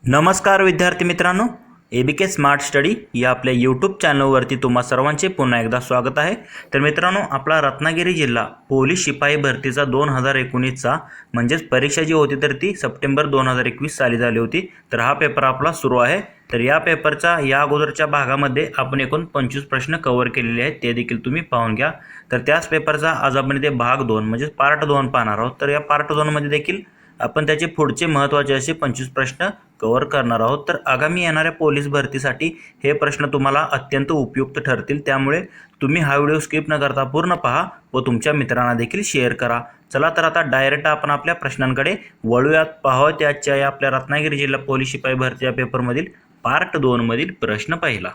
नमस्कार विद्यार्थी मित्रांनो, एबीके स्मार्ट स्टडी या आपल्या यूट्यूब चॅनलवरती तुम्हा सर्वांचे पुन्हा एकदा स्वागत आहे। तर मित्रांनो, आपला रत्नागिरी जिल्हा पोलीस शिपाई भरतीचा 2019चा म्हणजेच परीक्षा जी होती तर ती सप्टेंबर 2021 साली झाली होती। तर हा पेपर आपला सुरू आहे। तर या पेपरचा या अगोदरच्या भागामध्ये आपण एकूण 25 प्रश्न कव्हर केलेले आहेत, ते देखील तुम्ही पाहून घ्या। तर त्याच पेपरचा आज आपण इथे भाग 2 म्हणजे पार्ट 2 पाहणार आहोत। तर या पार्ट 2 मध्ये देखील आपण त्याचे पुढचे महत्त्वाचे असे 25 प्रश्न कव्हर करणार आहोत। तर आगामी येणाऱ्या पोलीस भरतीसाठी हे प्रश्न तुम्हाला अत्यंत उपयुक्त ठरतील, त्यामुळे तुम्ही हा व्हिडिओ स्किप न करता पूर्ण पहा व तुमच्या मित्रांना देखील शेअर करा। चला तर आता डायरेक्ट आपण आपल्या प्रश्नांकडे वळूयात। पाहूयात आजच्या या आपल्या रत्नागिरी जिल्हा पोलीस शिपाई भरती या पेपरमधील पार्ट 2 मधील प्रश्न पहिला।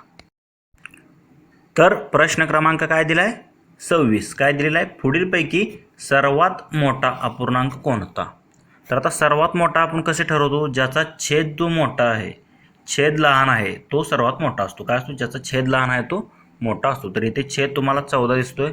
तर प्रश्न क्रमांक काय दिलाय? 26 काय दिलेला आहे? पुढीलपैकी सर्वात मोठा अपूर्णांक कोणता? तर आता सर्वात मोठा आपण कसे ठरवतो? ज्याचा छेद जो मोठा आहे, छेद लहान आहे तो सर्वात मोठा असतो। काय असतो? ज्याचा छेद लहान आहे तो मोठा असतो। तर इथे छेद तुम्हाला 14 दिसतोय,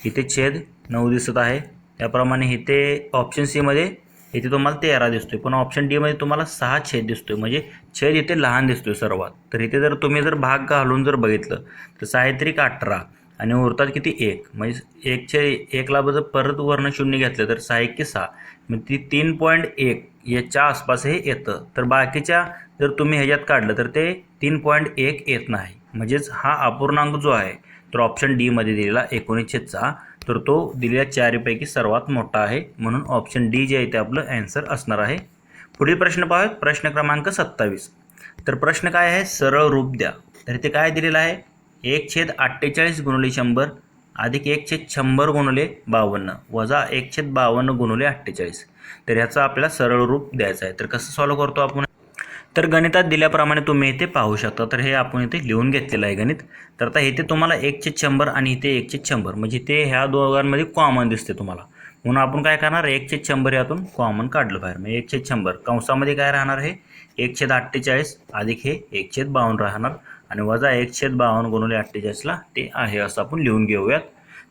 इथे छेद 9 दिसत आहे। त्याप्रमाणे इथे ऑप्शन सी मध्ये इथे तुम्हाला 13 दिसतोय, पण ऑप्शन डी मध्ये तुम्हाला 6 छेद दिसतोय, म्हणजे छेद इथे लहान दिसतोय सर्वात। तर इथे जर तुम्ही भाग घालून जर बघितलं तर 6 18 आणि उरतात किती? 1, म्हणजे 1 ला जर परत वर्ण शून्य घेतलं तर 6 1 6, मग ती 3.1 याच्या आसपास हे येतं। तर बाकीच्या जर तुम्ही ह्याच्यात काढलं तर ते 3.1 येत नाही, म्हणजेच हा अपूर्णांक जो आहे तर ऑप्शन डी मध्ये दिलेला 19/6 तर तो दिलेल्या 4 पैकी सर्वात मोठा आहे, म्हणून ऑप्शन डी जे आहे ते आपलं आन्सर असणार आहे। पुढील प्रश्न पाहूयात, प्रश्न क्रमांक 27। तर प्रश्न काय आहे? सरळ रूप द्या। तर इथे काय दिलेलं आहे? 1/48 गुणिले 100 अधिक 1/100 गुणिले 52 वजा 1/52 गुणिले 48। तर ह्याचं आपल्याला सरळ रूप द्यायचं आहे। तर कसं सॉल्व्ह करतो आपण? तर गणितात दिल्याप्रमाणे तुम्ही इथे पाहू शकता। तर हे आपण इथे लिहून घेतलेलं आहे गणित। तर आता इथे तुम्हाला 1/100 आणि इथे 1/100 म्हणजे ते ह्या दोघांमध्ये कॉमन दिसते तुम्हाला, म्हणून आपण काय करणार? 1/100 यातून कॉमन काढलं बाहेर, म्हणजे 1/100 कंसामध्ये काय राहणार? हे 1/48 अधिक हे 1/52 राहणार आणि वजा 1/52 गुणिले 48ला ते आहे, असं आपण लिहून घेऊयात।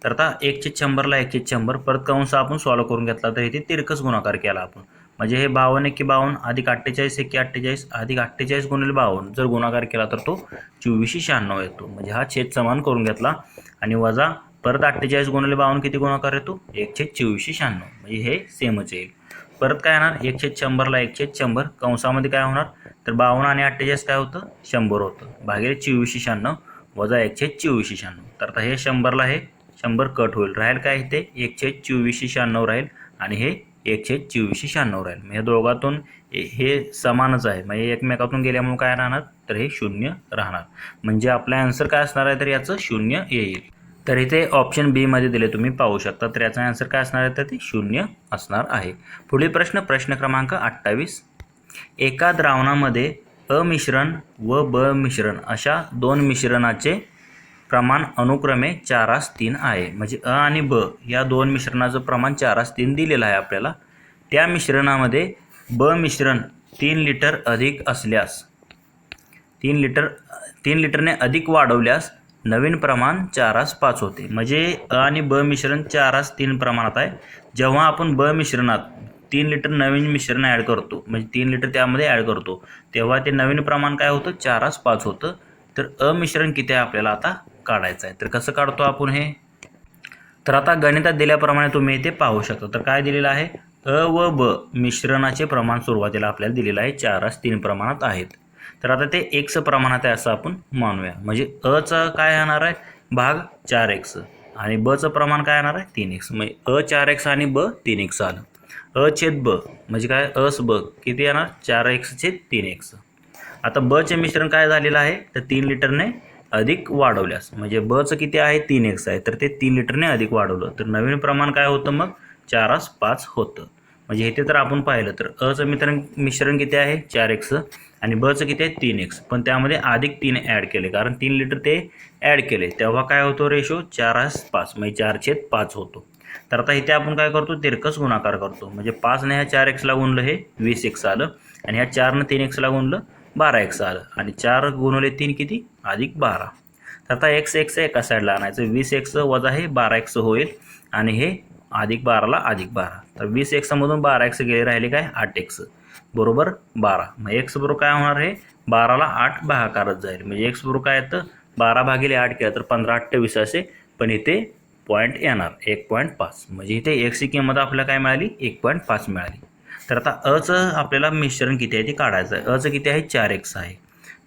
तर आता 1/100ला 1/100 परत कंस आपण सॉल्व्ह करून घेतला तर इथे तिरकस गुणाकार केला आपण, म्हणजे हे 52 1 52 अधिक 48 1 48 अधिक 48 गुणिले 52 जर गुणाकार केला तर तो 2496 येतो, म्हणजे हा छेद समान करून घेतला आणि वजा परत 48 गुणिले 52 किती गुणाकार येतो? 1/2496, म्हणजे हे सेमच येईल। परत काय येणार? 1/100ला 1/100 कंसामध्ये काय होणार? तर 52 आणि 48 काय होतं? 100 होतं, भागिले 2496 वजा 1/2496। तर आता हे 100ला हे 100 कट होईल, राहील काय? इथे 1/2496 राहील आणि हे 1/2496 राहील। म्हणजे दोघातून हे समानच आहे, म्हणजे एकमेकातून गेल्यामुळे काय राहणार? तर हे 0 राहणार, म्हणजे आपला आन्सर काय असणार आहे? तर याचं 0 येईल। तर इथे ऑप्शन बी मध्ये दिले तुम्ही पाहू शकता, तर याचा आन्सर काय असणार आहे? तर ते 0 असणार आहे। पुढील प्रश्न, प्रश्न क्रमांक 28। एका द्रावणामध्ये अ मिश्रण व ब मिश्रण अशा दोन मिश्रणाचे प्रमाण अनुक्रमे 4:3 आहे, म्हणजे अ आणि ब या दोन मिश्रणाचं प्रमाण 4:3 दिलेलं आहे आपल्याला। त्या मिश्रणामध्ये ब मिश्रण 3 लिटर अधिक असल्यास 3 लिटरने अधिक वाढवल्यास नवीन प्रमाण 4:5 होते, म्हणजे अ आणि ब मिश्रण 4:3 प्रमाणात आहे। जेव्हा आपण ब मिश्रणात 3 लिटर नवीन मिश्रण ॲड करतो, म्हणजे 3 लिटर त्यामध्ये ॲड करतो, तेव्हा ते नवीन प्रमाण काय होतं? 4:5 होतं। तर अ मिश्रण किती आहे आपल्याला आता काढायचं आहे। तर कसं काढतो आपण हे? तर आता गणितात दिल्याप्रमाणे तुम्ही इथे पाहू शकता। तर काय दिलेलं आहे? अ व ब मिश्रणाचे प्रमाण सुरुवातीला आपल्याला दिलेलं आहे 4:3 प्रमाणात आहेत। तर आता ते x प्रमाणात आहे असं आपण मानूया, म्हणजे अ चा काय येणार आहे? भाग 4x आणि ब चं प्रमाण काय येणार आहे? 3x, म्हणजे अ 4x आणि ब 3x आलं। अ छेद ब म्हणजे काय? अस ब किती येणार? 4x छेद 3x। आता ब चे मिश्रण काय झालेलं आहे? तर 3 लिटरने अधिक वाढवल्यास, म्हणजे ब चं किती आहे? 3x आहे, तर ते 3 लिटरने अधिक वाढवलं तर नवीन प्रमाण काय होतं? मग 4:5 होतं। म्हणजे इथे तर आपण पाहिलं तर अ चं मिश्रण किती आहे? 4x आणि ब चं किती आहे? 3x, पण त्यामध्ये अधिक 3 ॲड केले, कारण 3 लिटर ते ॲड केले तेव्हा काय होतो रेशो? 4:5, म्हणजे 4/5 होतो। तर आता इथे आपण काय करतो? तिरकस गुणाकार करतो, म्हणजे 5 ने ह्या 4x ला गुणलं हे 20x आलं आणि ह्या 4 ने 3x ला गुणलं 12x आलं आणि 4 गुणिले 3 किती? अधिक 12। तर आता x एका साईडला आणायचं, 20x वजा हे 12x होईल आणि हे अधिक 12ला अधिक 12, तर 20x मधून 12x गेले, राहिले काय? 8x। बरोबर 12. मग x बरोबर काय होणार आहे, 12ला 8 भागाकारत जाईल. म्हणजे x बरोबर काय येतं, 12 भागिले 8 केलं तर 15×28 असे, पण इथे पॉईंट येणार 1.5. म्हणजे इथे एक्सची किंमत आपल्याला काय मिळाली, 1.5 मिळाली. तर आता अचं आपल्याला मिश्रण किती आहे ते काढायचं आहे. अचं किती आहे, 4x आहे.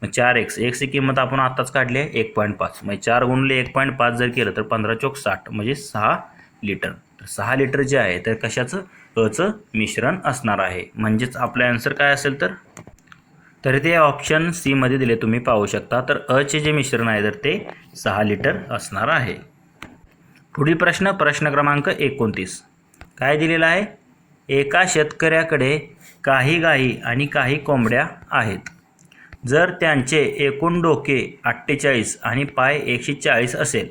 मग 4x, एक्सची किंमत आपण आत्ताच काढली आहे 1.5. म्हणजे 4 गुणिले 1.5 जर केलं तर 15 चोक 60, म्हणजे 6 लिटर. तर 6 लिटर जे आहे तर कशाचं, अचं मिश्रण असणार आहे. म्हणजेच आपलं आन्सर काय असेल तर ते ऑप्शन सी मध्ये दिले, तुम्ही पाहू शकता. तर अचे जे मिश्रण आहे तर ते 6 लिटर असणार आहे. पुढील प्रश्न, प्रश्न क्रमांक 29. काय दिलेला आहे, एका शेतकऱ्याकडे काही गायी आणि काही कोंबड्या आहेत. जर त्यांचे एकूण डोके 48 आणि पाय 140 असेल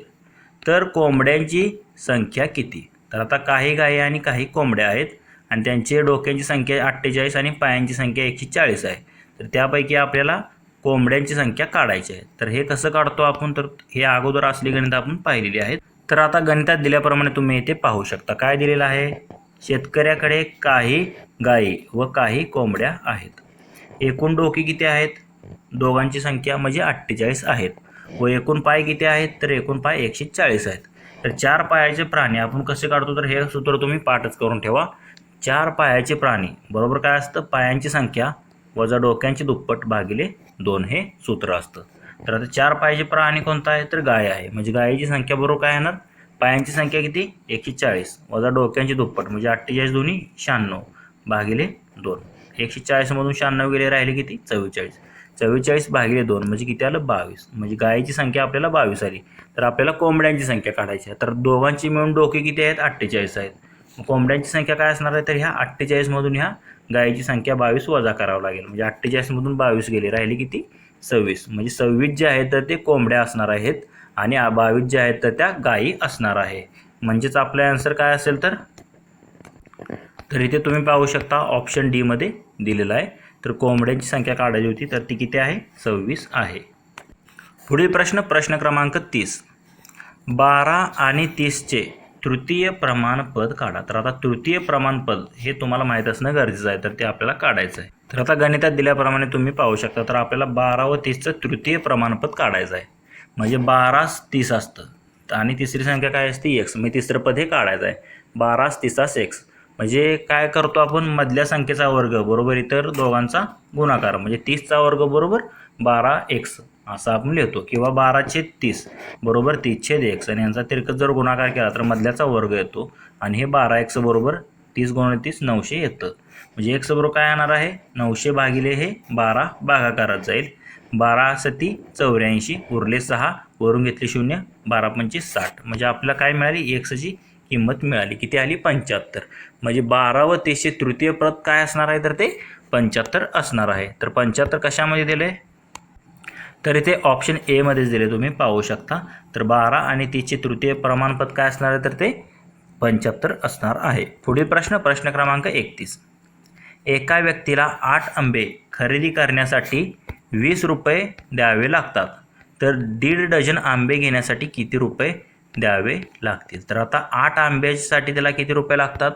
तर कोंबड्यांची संख्या किती. तर आता काही गायी आणि काही कोंबड्या आहेत आणि त्यांचे डोक्यांची संख्या 48 आणि पायांची संख्या 140 आहे. तर त्यापैकी आपल्याला कोंबड्यांची संख्या काढायची आहे. तर हे कसं काढतो आपण, तर हे अगोदर असली गणित आपण पाहिलेली आहेत. तर आता गणितात दिल्याप्रमाणे तुम्ही इथे पाहू शकता. काय दिलेलं आहे, शेतकऱ्याकडे काही गायी व काही कोंबड्या आहेत. एकूण डोके किती आहेत, दोघांची संख्या म्हणजे 48 आहेत. व एकूण पाय किती आहेत, तर एकूण पाय 140 आहेत. तर 4 पायाचे प्राणी आपण कसे काढतो, तर हे सूत्र तुम्ही पाठच करून ठेवा. 4 पायाचे प्राणी बरोबर काय असतं, पायांची संख्या वजा डोक्यांची दुप्पट भागिले 2 हे सूत्र असतं. तर आता 4 पायाचे प्राणी कोणता आहे, तर गाय आहे. म्हणजे गायीची संख्या बरोबर काय येणार, पायांची संख्या किती 140 वजा डोक्यांची दुप्पट म्हणजे 48 दोन्ही 96 भागिले 2. 140 मधून 96 गेले, राहिले किती 44. 44 भागिले 2 म्हणजे किती आलं 22. म्हणजे गायीची संख्या आपल्याला 22 आली. तर आपल्याला कोंबड्यांची संख्या काढायची आहे. तर दोघांची मिळून डोके किती आहेत, 48 आहेत. मग कोंबड्यांची संख्या काय असणार आहे, तर ह्या 48 मधून ह्या गायीची संख्या 22 वजा करावं लागेल. म्हणजे 48 मधून 22 गेले, राहिले किती 26. म्हणजे 26 जे आहेत तर ते कोंबड्या असणार आहेत आणि 22 जे आहेत तर त्या गायी असणार आहे. म्हणजेच आपला आन्सर काय असेल, तर इथे तुम्ही पाहू शकता ऑप्शन डी मध्ये दिलेला आहे. तर कोंबड्यांची संख्या काढायची होती तर ती किती आहे, 26 आहे. पुढील प्रश्न, प्रश्न क्रमांक 30. 12 आणि 30चे तृतीय प्रमाणपद काढा. तर आता तृतीय प्रमाणपद हे तुम्हाला माहीत असणं गरजेचं आहे, तर ते आपल्याला काढायचं आहे. तर आता गणितात दिल्याप्रमाणे तुम्ही पाहू शकता. तर आपल्याला 12 व 30चं तृतीय प्रमाणपद काढायचं आहे. म्हणजे 12 30 असतं आणि तिसरी संख्या काय असते, x. म्हणजे तिसरं पद हे काढायचं आहे. 12 30 x. म्हणजे काय करतो आपण, मधल्या संख्येचा वर्ग बरोबर इतर दोघांचा गुणाकार, म्हणजे 30चा वर्ग बरोबर 12x असं आपण लिहितो. किंवा 12/30 बरोबर 30/x आणि यांचा तिरकस जर गुणाकार केला तर मधल्याचा वर्ग येतो. आणि हे 12x बरोबर 30 × 30 900 येतं. म्हणजे x बरोबर काय येणार आहे, 900 भागिले हे 12 भागाकारात जाईल. 12 सती 84 उरले 6 वरून घेतले 0, 12×5 60. म्हणजे आपल्याला काय मिळाली, xची किंमत मिळाली. किती आली, 75. म्हणजे 12 व 30चे तृतीय पद काय असणार आहे, तर ते 75 असणार आहे. तर 75 कशामध्ये दिले, तर इथे ऑप्शन ए मध्येच दिले, तुम्ही पाहू शकता. तर 12 आणि 30चे तृतीय प्रमाणपद काय असणार आहे, तर ते 75 असणार आहे. पुढील प्रश्न, प्रश्न क्रमांक 31. एका व्यक्तीला 8 आंबे खरेदी करण्यासाठी 20 रुपये द्यावे लागतात. तर 1.5 डझन आंबे घेण्यासाठी किती रुपये द्यावे लागतील. तर आता 8 आंब्यासाठी त्याला किती रुपये लागतात,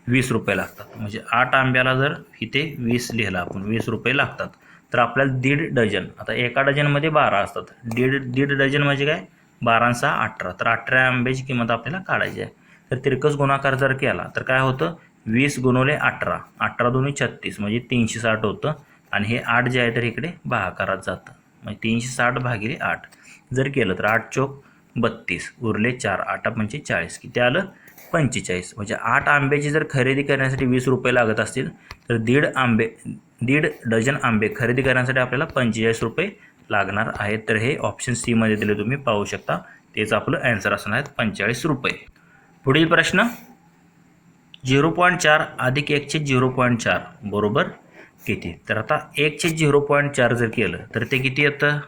20 रुपये लागतात. म्हणजे 8 आंब्याला जर इथे 20 लिहिलं आपण, 20 रुपये लागतात. तर आपल्याला 1.5 डझन, आता एका डझनमध्ये 12 असतात, 1.5 डझन म्हणजे काय, 12 आणि 6 18. तर 18 आंब्याची किंमत आपल्याला काढायची आहे. तर तिरकस गुणाकार जर केला तर काय होतं, 20 गुणिले 18, 18 दोन्ही 36 म्हणजे 360 होतं. आणि हे 8 जे आहे तर इकडे भागाकारात जातं. म्हणजे 360 भागिले 8 जर केलं तर 8 चोक 32 उरले 4, 8×5 40, किती आलं 45. म्हणजे 8 आंब्याची जर खरेदी करण्यासाठी 20 रुपये लागत असतील तर 1.5 डझन आंबे खरेदी करण्यासाठी आपल्याला 45 रुपये लागणार आहेत. तर हे ऑप्शन सी मध्ये दिले, तुम्ही पाहू शकता. तेच आपलं आन्सर असणार आहे 45 रुपये. पुढील प्रश्न, 0.4 अधिक 1/0.4 बरोबर किती. तर आता 1/0.4 जर केलं तर ते किती येतं,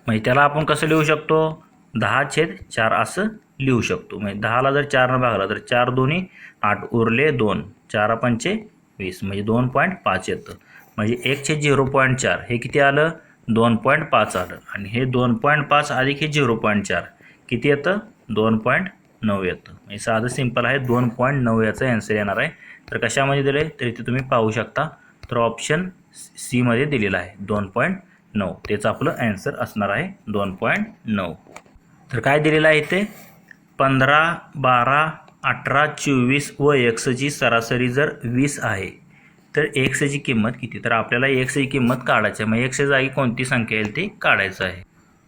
म्हणजे त्याला आपण कसं लिहू शकतो, 10/4 असं लिहू शकतो. म्हणजे 10ला जर 4 भागला तर 4 दोन्ही 8 उरले 2, 4×5 20 म्हणजे 2.5 येतं. म्हणजे 1/0.4 हे किती आलं, 2.5 आलं. आणि हे 2.5 अधिक हे 0.4 किती येतं, 2.9 येतं. म्हणजे साधं सिंपल आहे, 2.9 याचा आन्सर येणार आहे. तर कशामध्ये दिले, तर इथे तुम्ही पाहू शकता तर ऑप्शन सी मध्ये दिलेला आहे 2.9. त्याचं आपलं ॲन्सर असणार आहे 2.9. तर काय दिलेलं आहे इथे 15, 12, 18, 24 व एक्सची सरासरी जर 20 आहे तर एक्सची किंमत किती. तर आपल्याला एक्सची किंमत काढायची आहे. मग एक्सच्या जागी कोणती संख्या येईल ते काढायचं आहे.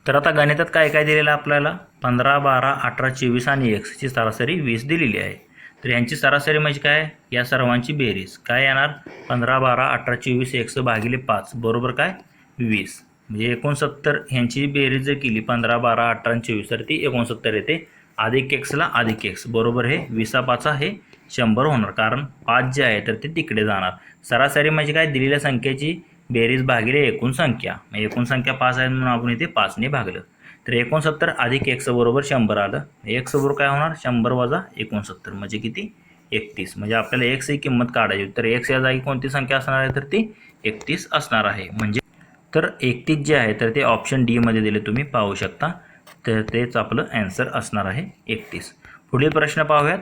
तर आता गणितात काय काय दिलेलं आहे आपल्याला 15, 12, 18, 24 आणि एक्सची सरासरी 20 दिलेली आहे. तर यांची सरासरी म्हणजे काय या सर्वांची बेरीज काय येणार 15, 12, 18, 24 एक्स भागिले 5 बरोबर काय 20. म्हणजे 69 ह्यांची बेरीज जर केली 15, 12, 18 आणि 24 तर ती 69 येते. अधिक एक्सला अधिक एक्स बरोबर हे 20 हे 100 होणार कारण 5 जे आहे तर ते तिकडे जाणार. सरासरी म्हणजे काय दिलेल्या संख्येची बेरीज भागिले एकूण संख्या. एकूण संख्या 5 आहे म्हणून आपण इथे 5ने भागलं. तर 69 अधिक एक्स बरोबर 100 आलं. एक्स बरोबर काय होणार 100 वजा 69 म्हणजे किती 31. म्हणजे आपल्याला एक्स ही किंमत काढायची. तर एक्स या जागी कोणती संख्या असणार आहे तर ती 31 असणार आहे. म्हणजे तर 31 जे आहे तर ते ऑप्शन डी मध्ये दिले तुम्ही पाहू शकता. तर तेच आपलं ॲन्सर असणार आहे 31. पुढील प्रश्न पाहूयात.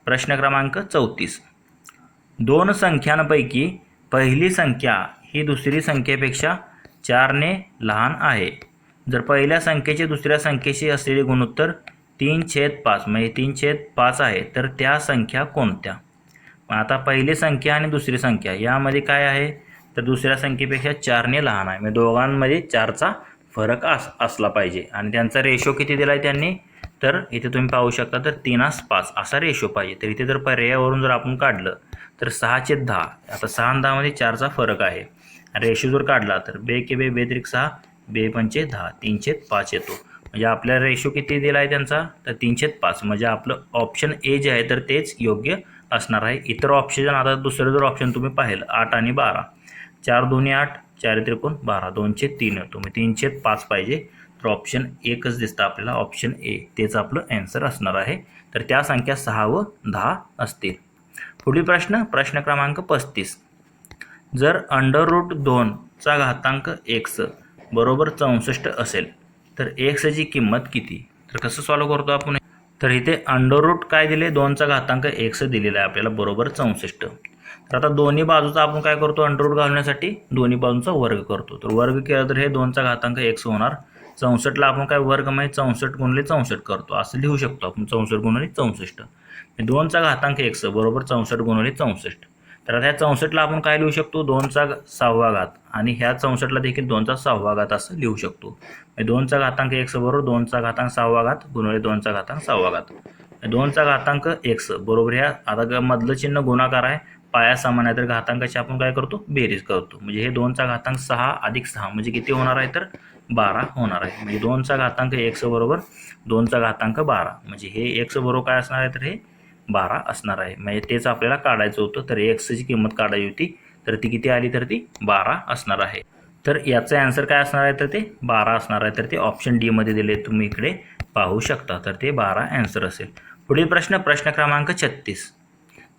प्रश्न क्रमांक 34. दोन संख्यांपैकी पहिली संख्या ही दुसरी संख्येपेक्षा 4ने लहान आहे. जर पहिल्या संख्येचे दुसऱ्या संख्येशी असलेले गुणोत्तर 3/5 म्हणजे 3/5 आहे तर त्या संख्या कोणत्या. आता पहिली संख्या आणि दुसरी संख्या यामध्ये काय आहे तर दुसऱ्या संख्येपेक्षा 4ने लहान आहे. म्हणजे दोघांमध्ये 4चा फरक असला पाहिजे. आणि त्यांचा रेशो किती दिला आहे त्यांनी तर इथे तुम्ही पाहू शकता तर 3:5 असा रेशो पाहिजे. तर इथे जर पर्यायावरून जर आपण काढलं तर 6/10. आता 6 आणि 10 मध्ये 4चा फरक आहे. रेशो जर काढला तर 2 के 2 2 त्रिक 6 2 पंचे 10 3/5 येतो. म्हणजे आपल्या रेशो किती दिला आहे त्यांचा तर 3/5. म्हणजे आपलं ऑप्शन ए जे आहे तर तेच योग्य असणार आहे. इतर ऑप्शन आता दुसरं जर ऑप्शन तुम्ही पाहिलं 8 आणि 12 4 2 8 4 त्रिकोण 12 2/3 तुम्ही 3/5 पाहिजे. तर ऑप्शन एकच दिसतं आपल्याला ऑप्शन ए तेच आपलं ॲन्सर असणार आहे. तर त्या संख्या 6 व 10 असतील. पुढील प्रश्न क्रमांक 35. जर √2चा घातांक x बरोबर 64 असेल तर एक्सची किंमत किती. तर कसं सॉल्व्ह करतो आपण तर इथे अंडररूट काय दिले 2चा घातांक x दिलेला आहे आपल्याला बरोबर 64. तर आता दोन्ही बाजूचा आपण काय करतो अंडररूट घालण्यासाठी दोन्ही बाजूंचा वर्ग करतो. तर वर्ग केला तर हे 2चा घातांक x होणार. 64ला आपण काय वर्ग म्हणजे 64 गुणिले 64 करतो असं लिहू शकतो आपण 64 गुणिले 64. 2चा घातांक x बरोबर 64 गुणिले 64. तर आता ह्या 64ला आपण काय लिहू शकतो 2चा 6वा घात आणि ह्या 64ला देखील 2चा 6वा घात असं लिहू शकतो. 2चा घातांक x बरोबर 2चा घातांक 6वा घात गुणिले 2चा घातांक 6वा घात. 2चा घातांक x बरोबर ह्या आता मधलं चिन्ह गुणाकार आहे पाया समान आहे तर घातांकाची आपण काय करतो बेरीज करतो. म्हणजे हे 2चा घातांक 6 अधिक 6 म्हणजे किती होणार आहे तर 12 होणार आहे. म्हणजे 2चा घातांक x बरोबर 2चा घातांक 12 म्हणजे हे x बरोबर काय असणार आहे तर हे 12 असणार आहे. म्हणजे तेच आपल्याला काढायचं होतं. तर एक्सची किंमत काढायची होती तर ती किती आली तर ती 12 असणार आहे. तर याचं ॲन्सर काय असणार आहे तर ते 12 असणार आहे. तर ते ऑप्शन डी मध्ये दिले तुम्ही इकडे पाहू शकता. तर ते 12 ॲन्सर असेल. पुढील प्रश्न क्रमांक 36.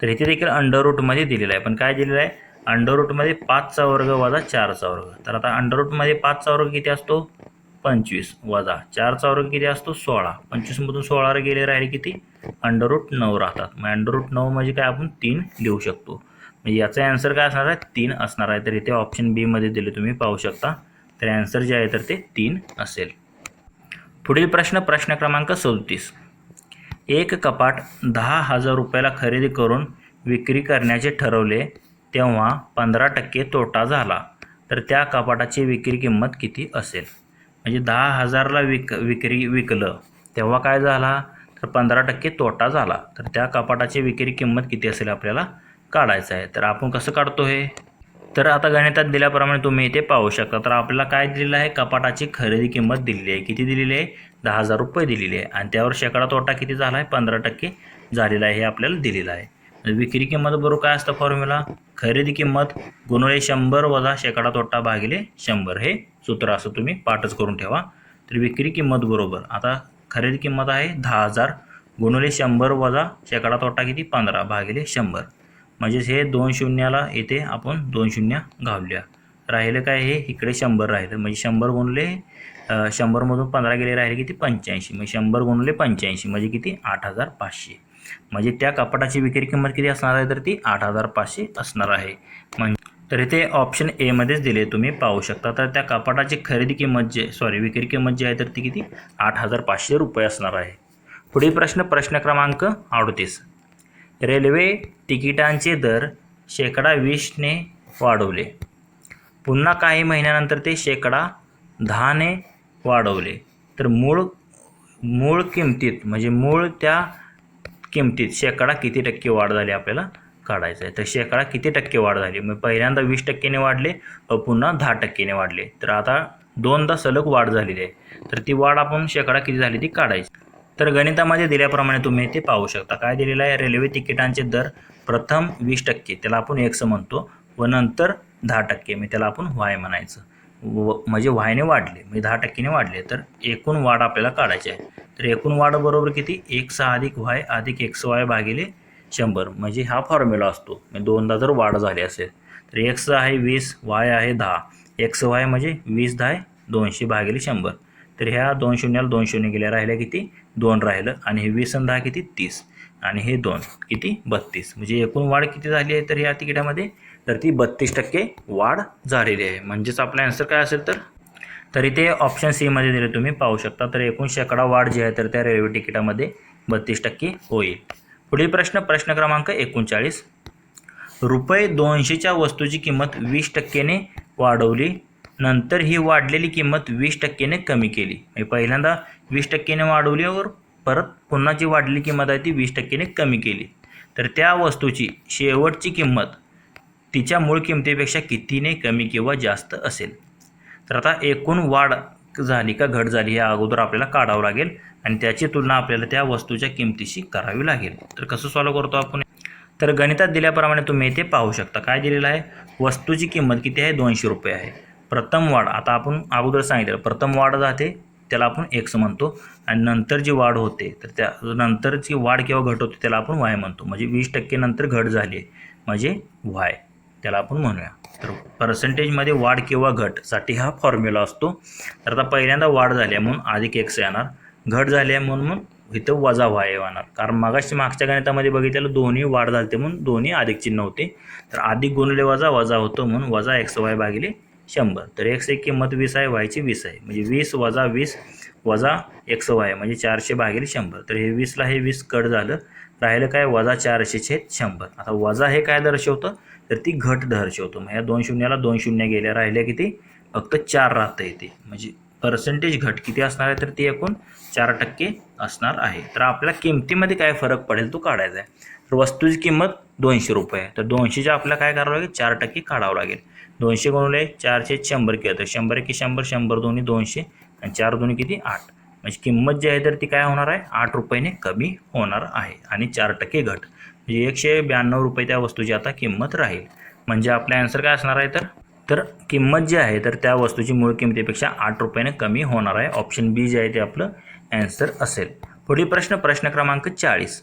तर इथे देखील अंडररूटमध्ये दिलेलं आहे. पण काय दिलेलं आहे अंडररूटमध्ये 5चा वर्ग वजा 4चा वर्ग. तर आता अंडररूटमध्ये 5चा वर्ग किती असतो 25 वजा 4चा वर्ग किती असतो 16. 25 मधून 16 गेले राहिले किती √9 राहतात. मग √9 म्हणजे काय आपण 3 लिहू शकतो. म्हणजे याचा ॲन्सर काय असणार आहे 3 असणार आहे. तर इथे ऑप्शन बी मध्ये दिले तुम्ही पाहू शकता. तर ॲन्सर जे आहे तर ते 3 असेल. पुढील प्रश्न क्रमांक 37. एक कपाट 10,000 रुपयाला खरेदी करून विक्री करण्याचे ठरवले तेव्हा 15% तोटा झाला तर त्या कपाटाची विक्री किंमत किती असेल. म्हणजे 10,000ला विकलं तेव्हा काय झाला तर 15% तोटा झाला. तर त्या कपाटाची विक्री किंमत किती असेल आपल्याला काढायचं आहे. तर आपण कसं काढतो हे तर आता गणितात दिल्याप्रमाणे तुम्ही इथे पाहू शकता. तर आपल्याला काय दिलेलं आहे कपाटाची खरेदी किंमत दिलेली आहे. किती दिलेली आहे 10,000 रुपये दिलेली आहे आणि त्यावर शेकडा तोटा किती झाला आहे 15% झालेला आहे हे आपल्याला दिलेलं आहे. विक्री किंमत बरोबर काय असतं फॉर्म्युला खरेदी किंमत गुणिले 100 वजा शेकडा तोटा भागिले 100 हे सूत्र असं तुम्ही पाठच करून ठेवा. तर विक्री किंमत बरोबर आता खरेदी किंमत आहे 10,000 गुणिले 100 वजा शेकडा तोटा किती 15 भागिले 100. म्हणजेच हे 2 शून्याला येथे आपण 2 शून्य घालूया. राहिले काय हे इकडे 100 राहिलं म्हणजे 100 गुणिले 100मधून 15 गेले राहिले किती 85. म्हणजे 100 गुणिले 85 म्हणजे किती 8,500. म्हणजे त्या कपाटाची विक्री किंमत किती असणार आहे तर ती 8,500 असणार आहे. तर इथे ऑप्शन ए मध्येच दिले, तुम्ही पाहू शकता. तर त्या कपाटाची खरेदी किंमत विक्री किंमत जी आहे तर ती किती 8,500 रुपये असणार आहे. पुढील प्रश्न क्रमांक 38. रेल्वे तिकिटांचे दर 20% वाढवले. पुन्हा काही महिन्यानंतर ते 10% वाढवले. तर मूळ किमतीत म्हणजे मूळ त्या किमतीत किती टक्के वाढ झाली आपल्याला काढायचं आहे. तर किती टक्के वाढ झाली, मग पहिल्यांदा 20% वाढले व पुन्हा 10% वाढले. तर आता दोनदा सलग वाढ झालेली आहे. तर ती वाढ आपण किती झाली ती काढायची. तर गणितामध्ये दिल्याप्रमाणे तुम्ही ते पाहू शकता. काय दिलेलं आहे, रेल्वे तिकिटांचे दर प्रथम 20%, त्याला आपण एक्स म्हणतो, व नंतर 10%, मी त्याला आपण वाय म्हणायचं. म्हणजे वायने वाढले म्हणजे 10% वाढले. तर एकूण वाढ आपल्याला काढायची आहे. तर एकूण वाढ बरोबर किती, x अधिक y अधिक xy भागिले 100, म्हणजे हा फॉर्म्युला असतो. म्हणजे दोनदा जर वाढ झाली असेल तर x आहे 20, y आहे 10, xy म्हणजे 20 10 200 भागिले 100. तर ह्या 2 शून्याला 2 शून्य गेल्या, राहिल्या किती 2 राहिलं, आणि हे 20 आणि 10 किती 30, आणि हे 2 किती 32. म्हणजे एकूण वाढ किती झाली आहे तर या तिकिटामध्ये, तर ती 32% वाढ झालेली आहे. म्हणजेच आपला आन्सर काय असेल तर इथे ऑप्शन सी मध्ये दिले, तुम्ही पाहू शकता. तर एकूण वाढ जी आहे तर त्या रेल्वे तिकिटामध्ये 32% होईल. पुढील प्रश्न क्रमांक 39. रुपये 200च्या वस्तूची किंमत 20%ने वाढवली, नंतर ही वाढलेली किंमत 20%ने कमी केली. म्हणजे पहिल्यांदा 20%ने वाढवली वर परत पुन्हा जी वाढलेली किंमत आहे ती 20%ने कमी केली. तर त्या वस्तूची शेवटची किंमत तिच्या मूळ किमतीपेक्षा कितीने कमी किंवा जास्त असेल. तर आता एकूण वाढ झाली का घट झाली हे अगोदर आपल्याला काढावं लागेल, आणि त्याची तुलना आपल्याला त्या वस्तूच्या किमतीशी करावी लागेल. तर कसं सॉल्व्ह करतो आपण, तर गणितात दिल्याप्रमाणे तुम्ही इथे पाहू शकता. काय दिलेलं आहे, वस्तूची किंमत किती आहे 200 रुपये आहे. प्रथम वाढ, आता आपण अगोदर सांगितलं प्रथम वाढ जाते त्याला आपण एक्स म्हणतो, आणि नंतर जी वाढ होते तर त्या नंतरची वाढ किंवा घट होते त्याला आपण वाय म्हणतो. म्हणजे 20% नंतर घट झाली म्हणजे वाय त्याला आपण म्हणूया. तर पर्सेंटेजमध्ये वाढ किंवा घटसाठी हा फॉर्म्युला असतो. तर आता पहिल्यांदा वाढ झाली म्हणून अधिक एक्स येणार, घट झाली आहे म्हणून इथं वजा वाय येणार. कारण मागच्या गणितामध्ये बघितलेलं दोन्ही वाढ झाली म्हणून दोन्ही अधिक चिन्ह होते. तर अधिक गुणिले वजा होतं म्हणून वजा XY भागिले 100. तर एक्स एक किंमत 20 आहे, वायची 20 आहे, म्हणजे 20 वजा 20 वजा XY म्हणजे 400 भागिले 100. तर हे 20ला हे 20 कट झालं, राहिलं काय वजा 400/100. आता वजा हे काय दर्शवतं तर ती घट दर्शवतो. मग या 2 शून्याला 2 शून्य गेल्या, राहिल्या किती फक्त 4 राहतं येते. म्हणजे पर्सेंटेज घट किती असणार आहे तर ती एकूण 4% असणार आहे. तर आपल्या किमतीमध्ये काय फरक पडेल तो काढायचा आहे. तर वस्तूची किंमत 200 रुपये आहे, तर 200च्या आपल्याला काय करावं लागेल 4% काढावं लागेल. 200 गुणिले 4/100 केलं तर 100 1 100, 100 दोन्ही 200, आणि 4 दोन्ही किती 8. म्हणजे किंमत जी आहे तर ती काय होणार आहे 8 रुपयाने कमी होणार आहे, आणि 4% घट म्हणजे 192 रुपये त्या वस्तूची आता किंमत राहील. म्हणजे आपला आन्सर काय असणार आहे तर किंमत जी आहे तर त्या वस्तूची मूळ किमतीपेक्षा 8 रुपयाने कमी होणार आहे. ऑप्शन बी जे आहे ते आपलं आन्सर असेल. पुढील प्रश्न क्रमांक 40.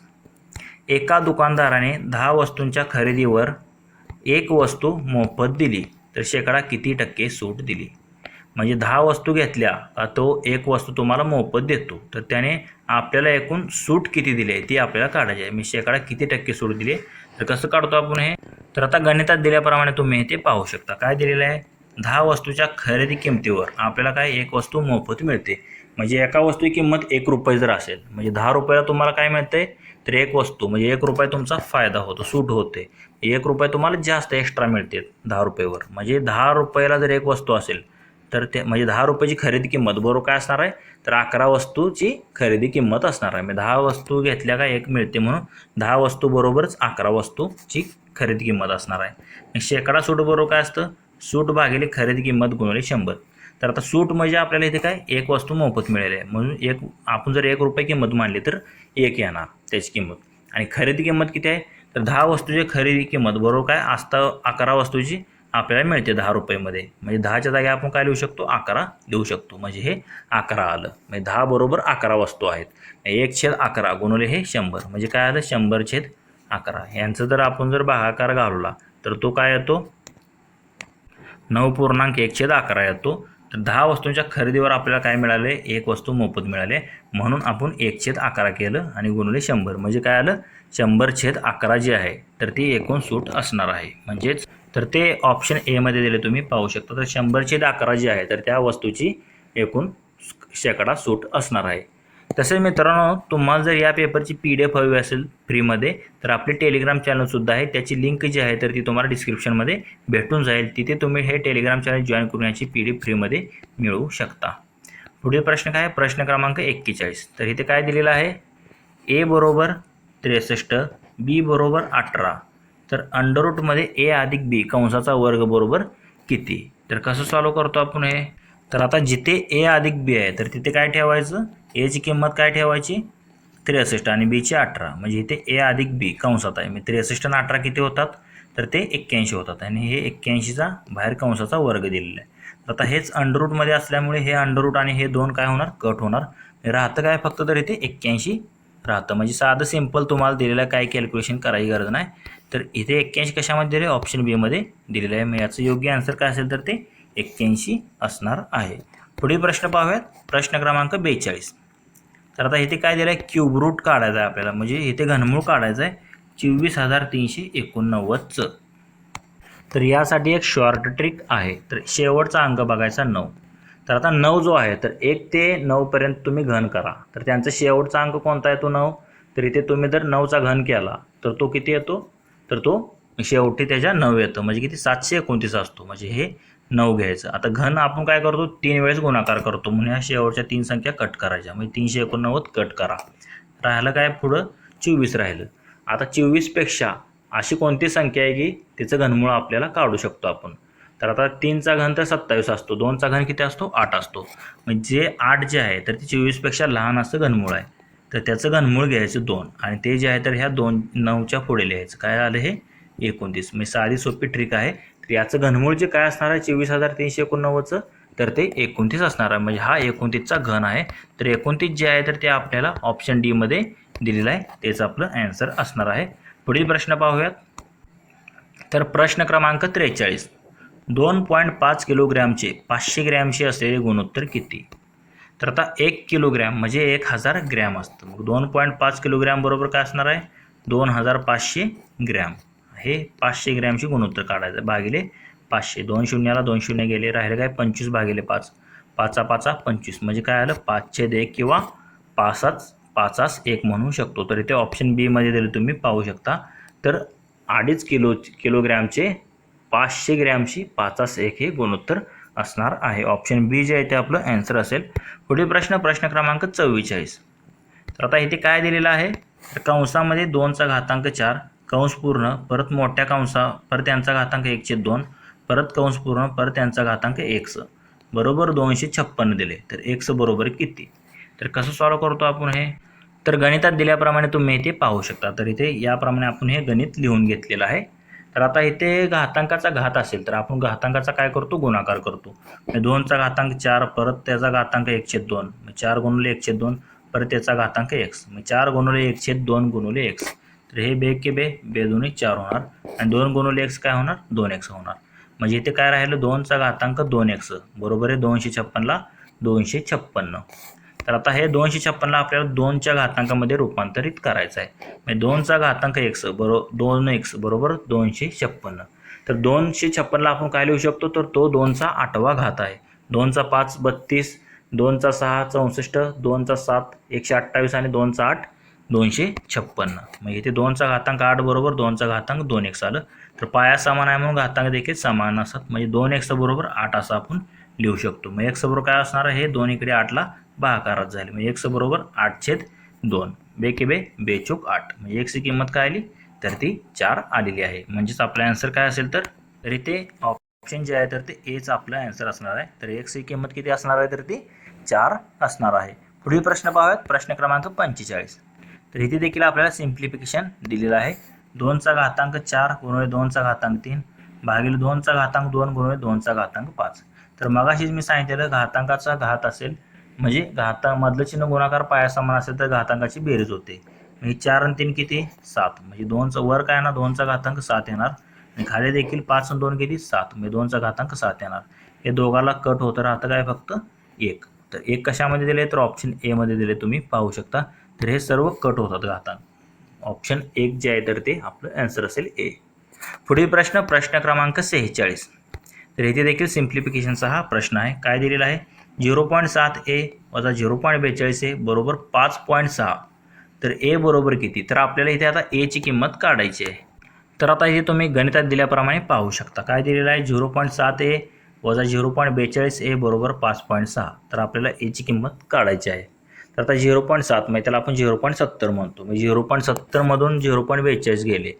एका दुकानदाराने 10 वस्तूंच्या खरेदीवर एक वस्तू मोफत दिली तर किती टक्के सूट दिली. म्हणजे 10 वस्तू घेतल्या का तो एक वस्तू तुम्हाला मोफत देतो, तर त्याने आपल्याला एकूण सूट किती दिली आहे ती आपल्याला काढायची आहे. मी किती टक्के सूट दिली, तर कसं काढतो आपण हे, तर आता गणितात दिल्याप्रमाणे तुम्ही ते पाहू शकता. काय दिलेलं आहे, 10 वस्तूच्या खरेदी किमतीवर आपल्याला काय एक वस्तू मोफत मिळते. म्हणजे एका वस्तूची किंमत 1 रुपये जर असेल, म्हणजे 10 रुपयाला तुम्हाला काय मिळतंय तर एक वस्तू, म्हणजे 1 रुपये तुमचा फायदा होतो, सूट होते. 1 रुपये तुम्हाला जास्त एक्स्ट्रा मिळते 10 रुपयेवर. म्हणजे 10 रुपयाला जर एक वस्तू असेल तर ते म्हणजे 10 रुपयाची खरेदी किंमत बरोबर काय असणार आहे तर 11 वस्तूची खरेदी किंमत असणार आहे. म्हणजे 10 वस्तू घेतल्या का एक मिळते म्हणून 10 वस्तू बरोबरच 11 वस्तूची खरेदी किंमत असणार आहे. सूट बरोबर काय असतं, सूट भागिले खरेदी किंमत गुणिले 100. तर आता सूट म्हणजे आपल्याला इथे काय एक वस्तू मोफत मिळेल आहे, म्हणून आपण जर 1 रुपये किंमत मानली तर 1 येणार त्याची किंमत. आणि खरेदी किंमत किती आहे तर 10 वस्तूची खरेदी किंमत बरोबर काय असतं 11 वस्तूची आपल्याला मिळते 10 रुपयेमध्ये. म्हणजे 10च्या जागी आपण काय लिहू शकतो 11 लिहू शकतो. म्हणजे हे 11 आलं. म्हणजे 10 बरोबर 11 वस्तू आहेत. 1/11 गुणिले हे 100 म्हणजे काय आलं 100/11. यांचं जर आपण जर भागाकार घालवला तर तो काय येतो 9.1/11 येतो. तर 10 वस्तूंच्या खरेदीवर आपल्याला काय मिळाले एक वस्तू मोफत मिळाले, म्हणून आपण 1/11 केलं आणि गुणिले 100 म्हणजे काय आलं 100/11 जी आहे तर ती एकूण सूट असणार आहे. म्हणजेच तर ते ऑप्शन एमध्ये दिले तुम्ही पाहू शकता. तर 100/11 जी आहे तर त्या वस्तूची एकूण शेकडा सूट असणार आहे. तसेच मित्रांनो, तुम्हाला जर या पेपरची PDF हवी असेल फ्रीमध्ये तर आपले टेलिग्राम चॅनलसुद्धा आहे. त्याची लिंक जी आहे तर ती तुम्हाला डिस्क्रिप्शनमध्ये भेटून जाईल. तिथे तुम्ही हे टेलिग्राम चॅनल जॉईन करून याची PDF फ्रीमध्ये मिळवू शकता. पुढील प्रश्न काय आहे? प्रश्न क्रमांक 41. तर इथे काय दिलेलं आहे? A बरोबर 63, B बरोबर 18. तर अंडररूटमध्ये A अधिक B कंसाचा वर्ग बरोबर किती? तर कसं सॉल्व करतो आपण हे? तर आता जिथे A अधिक B आहे तर तिथे काय ठेवायचं? A ची किंमत काय ठेवायची? 63 आणि B ची 18. म्हणजे इथे A अधिक B कंसात आहे. मग 63 आणि 18 किती होतात? तर ते 81 होतात आणि हे 81चा बाहेर कंसाचा वर्ग दिलेला आहे. आता हेच अंडररूटमध्ये असल्यामुळे हे अंडररूट आणि हे दोन काय होणार? कट होणार. राहतं काय फक्त तर इथे 81 राहतं. म्हणजे साधं सिंपल तुम्हाला दिलेलं काय कॅल्क्युलेशन करायची गरज नाही. तर इथे 81 कशामध्ये दिले? ऑप्शन बी मध्ये दिलेलं आहे. मग याचं योग्य आन्सर काय असेल तर ते 81 असणार आहे. पुढील प्रश्न पाहूयात. प्रश्न क्रमांक 42. तर आता इथे काय दिलं आहे? क्यूब रूट काढायचं आहे आपल्याला. म्हणजे इथे घनमूळ काढायचं आहे 24,389चं. तर यासाठी एक शॉर्ट ट्रिक आहे. तर शेवटचा अंक बघायचा 9. तर आता 9 जो आहे तर 1 ते 9 पर्यंत तुम्ही घन करा. तर त्यांचा शेवटचा अंक कोणता आहे? तो 9. तर इथे तुम्ही जर 9चा घन केला तर तो किती येतो? तर तो शेवटी त्याच्या 9 येतं. म्हणजे किती? 729 असतो. म्हणजे हे 9 घ्यायचं. आता घन आपण काय करतो? 3 वेळेस गुणाकार करतो. म्हणून ह्या शेवटच्या 3 संख्या कट करायच्या. म्हणजे 389 कट करा. राहिलं काय पुढं? 24 राहिलं. आता 24पेक्षा अशी कोणती संख्या आहे की तिचं घनमूळ आपल्याला काढू शकतो आपण? तर आता 3चा घन तर 27 असतो. 2चा घन किती असतो? 8 असतो. म्हणजे 8 जे आहे तर ते 24पेक्षा लहान असं घनमूळ आहे. तर त्याचं घनमूळ घ्यायचं 2 आणि ते जे आहे तर ह्या 9च्या पुढे लिहायचं. काय आलं हे? 29. म्हणजे साधी सोपी ट्रिक आहे. तर याचं घनमूळ जे काय असणार आहे 24,389चं तर ते 29 असणार आहे. म्हणजे हा 29चा घन आहे. तर 29 जे आहे तर ते आपल्याला ऑप्शन डी मध्ये दिलेलं आहे. तेच आपलं आन्सर असणार आहे. पुढील प्रश्न पाहूयात. तर प्रश्न क्रमांक 43. 2.5 किलोग्रॅमचे 500 ग्रॅमचे असलेले गुणोत्तर किती? तर आता 1 किलोग्रॅम म्हणजे 1000 ग्रॅम असतं. मग 2.5 किलोग्रॅम बरोबर काय असणार आहे? 2500 ग्रॅम. हे 500 ग्रॅमचे गुणोत्तर काढायचं भागिले 500. 2 शून्याला 2 शून्य गेले. राहिले काय? 25 भागिले 5. 5 5 25. म्हणजे काय आलं? 5/1 किंवा 5/1 म्हणू शकतो. तर इथे ऑप्शन बी मध्ये दिले तुम्ही पाहू शकता. तर 2.5 किलोग्रॅमचे 500 ग्रॅमची 5/1 हे गुणोत्तर असणार आहे. ऑप्शन बी जे आहे ते आपलं आन्सर असेल. पुढील प्रश्न क्रमांक 44. तर आता इथे काय दिलेलं आहे? तर कंसामध्ये 2चा घातांक 4 कंस पूर्ण परत मोठ्या कंसा परत त्यांचा घातांक 1/2 परत कंस पूर्ण परत त्यांचा घातांक 1 बरोबर 256 दिले. तर 1 बरोबर किती? तर कसं सॉल्व करतो आपण हे? तर गणितात दिल्याप्रमाणे तुम्ही इथे पाहू शकता. तर इथे याप्रमाणे आपण हे गणित लिहून घेतलेलं आहे. तर आता इथे घातांकाचा घात असेल तर आपण घातांकाचा काय करतो? गुणाकार करतो. 2चा घातांक 4 परत त्याचा घातांक 1/2 4 गुणिले 1/2 परत त्याचा घातांक x. 4 गुणिले 1/2 गुणिले x. तर हे बे के बे 2 4 होणार आणि 2 गुणिले x काय होणार? 2x होणार. म्हणजे इथे काय राहिलं? 2चा घातांक 2x बरोबर आहे 256ला 256. तर आता हे 256ला आपल्याला 2च्या घातांकामध्ये रूपांतरित करायचं आहे. म्हणजे 2चा घातांक x बरोबर 2x बरोबर 256. तर 256ला आपण काय लिहू शकतो? तर तो 2चा 8वा घात आहे. 2चा 5 32, 2चा 6 64, 2चा 7 128 आणि 2चा 8 256. मग इथे 2चा घातांक 8 बरोबर 2चा घातांक 2x आलं. तर पाया समान आहे म्हणून घातांक देखील समान असतात. म्हणजे 2x बरोबर 8 असं आपण लिहू शकतो. मग x बरोबर काय असणार आहे? हे 2 इकडे 8ला भागाकारात झाले. म्हणजे x बरोबर 8/2 बे के बे 8. म्हणजे x ची किंमत काय आली? तर ती 4 आलेली आहे. म्हणजेच आपला आन्सर काय असेल तर इथे ऑप्शन जे आहे तर ते एच आपला आन्सर असणार आहे. तर x ची किंमत किती असणार आहे? तर ती 4 असणार आहे. पुढील प्रश्न पाहूयात. प्रश्न क्रमांक 45. तर इथे देखील आपल्याला सिम्प्लिफिकेशन दिलेलं आहे. 2चा घातांक 4 गुणिले 2चा घातांक 3 भागिले 2चा घातांक 2 गुणिले 2चा घातांक 5. तर मगाशीच मी सांगितलेलं घातांकाचा घात असेल म्हणजे मधलं चिन्ह गुणाकार पाया समान असेल तर घातांकाची बेरीज होते. म्हणजे 4 आणि 3 किती? 7. म्हणजे 2चा वर काय येणार? 2चा घातांक 7 येणार आणि खाली देखील 5 आणि 2 किती? 7. म्हणजे 2चा घातांक 7 येणार. हे दोघाला कट होतं राहतं काय? फक्त 1. तर 1 कशामध्ये दिले? तर ऑप्शन ए मध्ये दिले तुम्ही पाहू शकता. तर हे सर्व कट होतात घातांक. ऑप्शन 1 जे आहे तर ते आपलं आन्सर असेल ए. पुढील प्रश्न क्रमांक 46. तर इथे देखील सिम्प्लिफिकेशनचा हा प्रश्न आहे. काय दिलेला आहे? 0.7a वजा 0.42a बरोबर 5.6. तर ए बरोबर किती? तर आपल्याला इथे आता एची किंमत काढायची आहे. तर आता इथे तुम्ही गणितात दिल्याप्रमाणे पाहू शकता. काय दिलेलं आहे? 0.7a वजा 0.42a बरोबर 5.6. तर आपल्याला एची किंमत काढायची आहे. तर आता 0.7 म्हणजे त्याला आपण 0.70 म्हणतो. म्हणजे 0.70मधून 0.42 गेले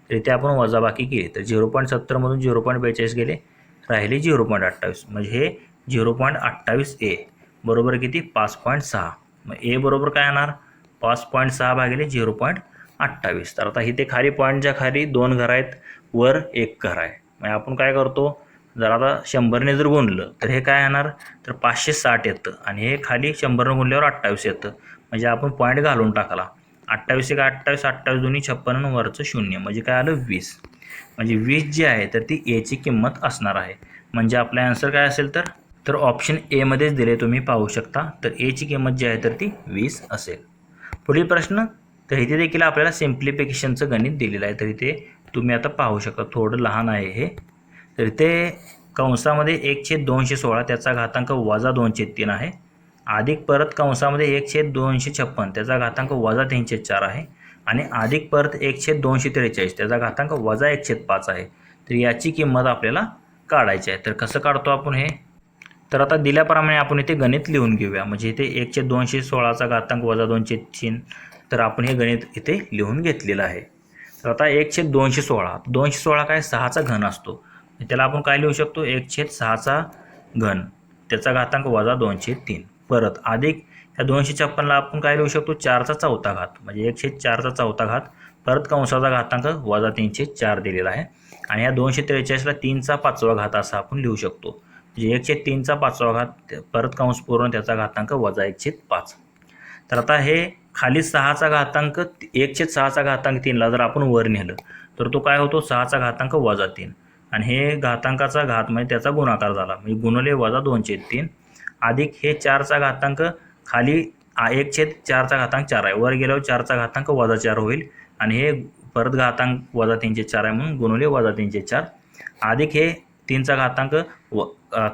तर इथे आपण वजाबाकी केली तर 0.70मधून 0.42 गेले, राहिले 0.28. म्हणजे हे 0.28a बरोबर किती? 5.6. मग ए बरोबर काय येणार? 5.6 भागिले 0.28. तर आता इथे खाली पॉईंटच्या खाली 2 घर आहेत, वर 1 घर आहे. मग आपण काय करतो? जर आता 100ने जर गुणलं तर हे काय येणार? तर 560 येतं आणि हे खाली 100ने गुणल्यावर 28 येतं. म्हणजे आपण पॉईंट घालून टाकला. 28 एक 28, 28 दोन्ही 56 वरचं 0 म्हणजे काय आलं? 20. म्हणजे 20 जी आहे तर ती एची किंमत असणार आहे. म्हणजे आपला आन्सर काय असेल? तर ऑप्शन एमध्येच दिले, तुम्ही पाहू शकता. तर एची किंमत जी आहे तर ती 20 असेल. पुढील प्रश्न. तर इथे देखील आपल्याला सिम्प्लिफिकेशनचं गणित दिलेलं आहे. तर इथे तुम्ही आता पाहू शकता, थोडं लहान आहे हे. तर इथे कंसामध्ये 1/216 त्याचा घातांक वजा 2/3 आहे, अधिक परत कंसामध्ये 1/256 त्याचा घातांक वजा 3/4 आहे आणि अधिक परत 1/243 त्याचा घातांक वजा 1/5 आहे. तर याची किंमत आपल्याला काढायची आहे. तर कसं काढतो आपण हे? तर आता दिल्याप्रमाणे आपण इथे गणित लिहून घेऊया. म्हणजे इथे 1/216चा घातांक वजा 2/3. तर आपण हे गणित इथे लिहून घेतलेलं आहे. तर आता 1/216, 216 काय? 6चा घन असतो. त्याला आपण काय लिहू शकतो? 1/6चा घन त्याचा घातांक वजा 2/3. परत अधिक या 256ला आपण काय लिहू शकतो? 4चा चौथा घात म्हणजे 1/4चा चौथा घात, परत कंसाचा घातांक वजा 3/4 दिलेला आहे आणि या 243ला 3चा 5वा घात असा आपण लिहू शकतो. म्हणजे 1/3चा 5वा घात परत कंस पूर्ण त्याचा घातांक वजा 1/5. तर आता हे खाली 6चा घातांक 1/6चा घातांक 3ला जर आपण वर नेलं तर तो काय होतो? 6चा घातांक वजा 3 आणि हे घातांकाचा घात म्हणजे त्याचा गुणाकार झाला म्हणजे गुणले वजा 2/3 अधिक हे 4चा घातांक खाली 1/4चा घातांक 4 आहे, वर गेल्यावर 4चा घातांक वजा 4 होईल आणि हे परत घातांक वजा 3/4 आहे म्हणून गुणले वजा 3/4 अधिक हे 3चा घातांक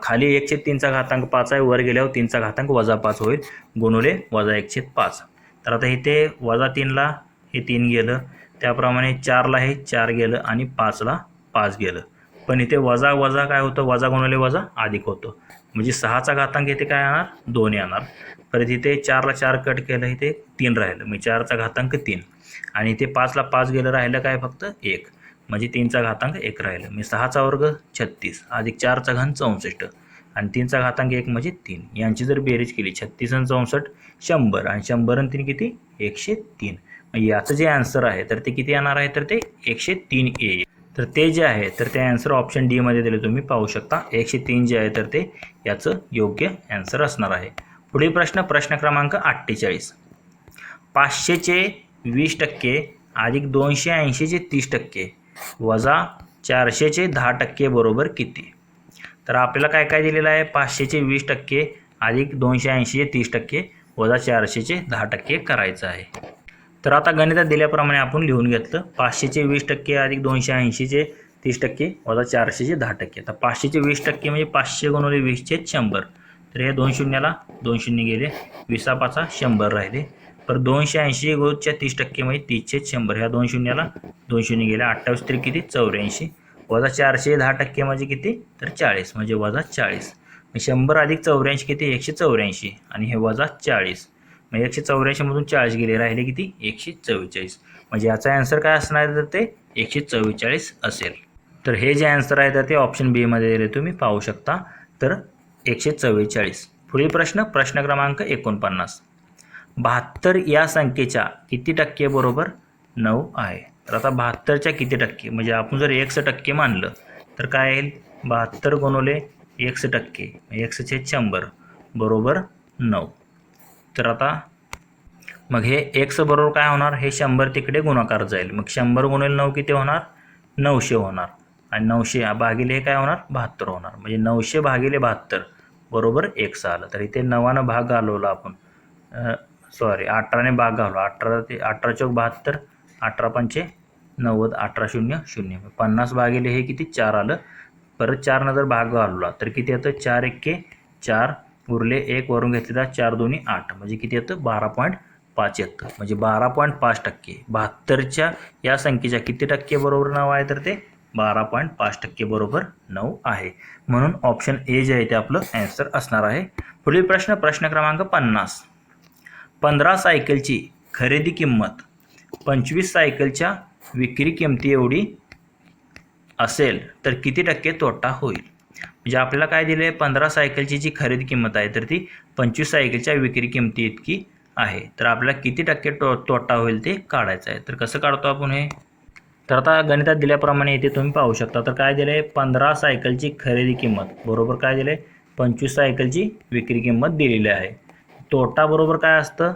खाली 1/3चा घातांक 5 आहे, वर गेल्यावर 3चा घातांक वजा 5 होईल गुणले वजा 1/5. तर आता इथे वजा 3ला हे 3 गेलं, त्याप्रमाणे 4ला हे 4 गेलं आणि 5ला 5 गेलं. पण इथे वजा वजा काय होतं? वजा गुणले वजा अधिक होतं. म्हणजे 6चा घातांक इथे काय येणार? 2 येणार. परत इथे 4ला 4 कट केलं, इथे 3 राहिलं म्हणजे 4चा घातांक 3 आणि इथे 5ला 5 गेलं, राहिलं काय? फक्त 1 म्हणजे 3चा घातांक 1 राहिलं. म्हणजे 6चा वर्ग 36 अधिक 4चा घन 64 आणि 3चा घातांक 1 म्हणजे 3. यांची जर बेरीज केली 36 आणि 64 100 आणि 100 आणि 3 किती? 103. म्हणजे याचं जे आन्सर आहे तर ते किती येणार आहे? तर ते 103 येईल. तर ते जे आहे तर ते आन्सर ऑप्शन डी मध्ये दिले, तुम्ही पाहू शकता. 103 जे आहे तर ते याचं योग्य आन्सर असणार आहे. पुढील प्रश्न क्रमांक 48. 500चे 20% अधिक 280चे 30% वजा 400चे 10% बरोबर किती? तर आपल्याला काय काय दिलेलं आहे? 500चे 20% अधिक 280चे 30% वजा 400चे 10% करायचं आहे. तर आता गणितात दिल्याप्रमाणे आपण लिहून घेतलं. 500चे 20% अधिक 280चे 30% वजा 400चे 10%. आता 500चे 20% म्हणजे 500 गुणिले 20/100. तर हे 2 शून्याला 2 शून्य गेले, 20/5 100 राहिले. पर 280 गुणिले 30% म्हणजे 30/100. ह्या 2 शून्याला 2 शून्य गेले, 28 तरी किती? 84 वजा 400 10% म्हणजे किती? तर 40 म्हणजे वजा 40. 100 अधिक 84 किती? 184 आणि हे वजा 40 म्हणजे 184 मधून 40 गेले, राहिले किती? 144. म्हणजे याचा आन्सर काय असणार तर ते 144 असेल. तर हे जे आन्सर आहे तर ते ऑप्शन बी मध्ये दिले, तुम्ही पाहू शकता. तर 144. पुढील प्रश्न क्रमांक 49. 72 या संख्येच्या किती टक्के बरोबर 9 आहे? तर आता 72च्या किती टक्के म्हणजे आपण जर 100% मानलं तर काय येईल? 72 गुणिले 100% 100/100 बरोबर 9. तर आता मग हे x बरोबर काय होणार? हे 100 तिकडे गुणाकार जाईल, मग 100 गुणिले 9 किती होणार? 900 होणार आणि 900 भागिले हे काय होणार? 72 होणार. म्हणजे 900 भागिले 72 बरोबर x आलं. तर इथे 9ने भाग घालवला आपण, 18ने भाग घालू, 18 ते 18 चौक 72, 18 पंचे 90 18 0 0 50 भागिले हे किती 4 आलं. परत 4 नंतर भाग घालवला तर किती येतं 4 एक्के 4 उरले 1 वरून घेतले तर 4 दोन्ही 8 म्हणजे किती येतं 12.5 येतं. म्हणजे 12.5%. 72च्या या संख्येच्या किती टक्के बरोबर 9 आहे तर ते 12.5% बरोबर 9 आहे. म्हणून ऑप्शन ए जे आहे ते आपलं ॲन्सर असणार आहे. पुढील प्रश्न क्रमांक 50. 15 सायकलची खरेदी किंमत 25 सायकलच्या विक्री किमती एवढी असेल तर किती टक्के तोटा होईल. म्हणजे आपल्याला काय दिले 15 सायकलची जी खरेदी किंमत आहे तर ती 25 सायकलच्या विक्री किमती इतकी आहे. तर आपल्याला किती टक्के तोटा होईल ते काढायचं आहे. तर कसं काढतो आपण हे. तर आता गणितात दिल्याप्रमाणे इथे तुम्ही पाहू शकता. तर काय दिले 15 सायकलची खरेदी किंमत बरोबर काय दिले 25 सायकलची विक्री किंमत दिलेली आहे. तोटा बरोबर काय असतं.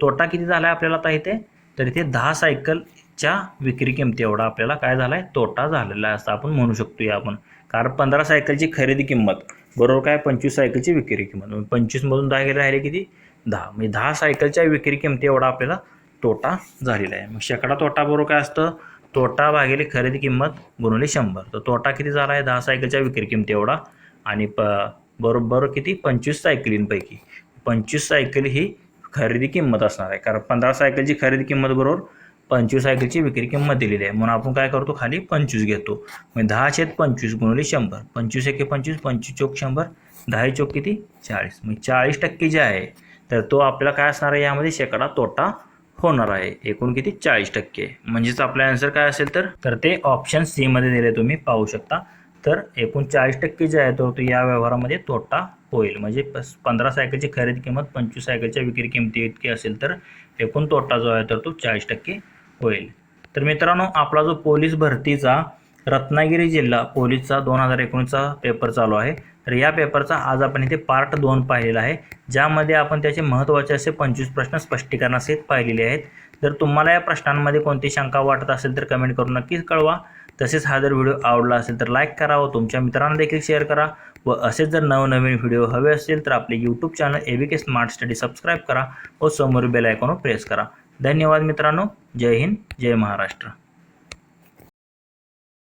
तोटा किती झाला आहे आपल्याला आता इथे तर इथे 10 सायकलच्या विक्री किमती एवढा आपल्याला काय झाला आहे तोटा झालेला आहे असं आपण म्हणू शकतो. या आपण कारण 15 सायकलची खरेदी किंमत बरोबर काय 25 सायकलची विक्री किंमत 25 मधून 10 गेले राहिले किती 10 म्हणजे 10 सायकलच्या विक्री किमती एवढा आपल्याला तोटा झालेला आहे. मग शेकडा तोटा बरोबर काय असतं तोटा भागिले खरेदी किंमत गुणिले 100. तर तोटा किती झाला आहे 10 सायकलच्या विक्री किमती एवढा आणि बरोबर किती 25 सायकलींपैकी 25 सायकल ही खरेदी किंमत असणार आहे. कारण 15 सायकलची खरेदी किंमत बरोबर 25 सायकलची विक्री किंमत दिलेली आहे. म्हणून आपण काय करतो खाली 25 घेतो. म्हणजे 10/25 गुणिले 100 25 एके 25 25 चौक 100 10 चौक किती 40 म्हणजे 40% जे आहे तर तो आपल्याला काय असणार आहे यामध्ये शेकडा तोटा होणार आहे. एकूण किती 40%. म्हणजेच आपला आन्सर काय असेल तर ते ऑप्शन सी मध्ये दिले तुम्ही पाहू शकता. तर एकूण 40% जे आहे तो या व्यवहारामध्ये तोटा होईल. म्हणजे 15 सायकलची खरेदी किंमत 25 सायकलच्या विक्री किमती इतकी असेल तर एकूण तोटा जो आहे तर तो 40% होईल. तर मित्रांनो आपला जो पोलीस भरतीचा रत्नागिरी जिल्हा पोलीसचा 2019चा पेपर चालू आहे. तर या पेपरचा आज आपण इथे पार्ट 2 पाहिलेला आहे ज्यामध्ये आपण त्याचे महत्त्वाचे असे 25 प्रश्न स्पष्टीकरणासहित पाहिलेले आहेत. जर तुम्हाला या प्रश्नांमध्ये कोणती शंका वाटत असेल तर कमेंट करून नक्कीच कळवा. तसेच हा जर व्हिडिओ आवडला असेल तर लाईक करा व तुमच्या मित्रांना देखील शेअर करा. व असेच जर नवनवीन व्हिडिओ हवे असतील तर आपले YouTube channel ABK smart study subscribe करा व समोर बेल आयकॉन प्रेस करा. धन्यवाद मित्रांनो. जय हिंद जय महाराष्ट्र.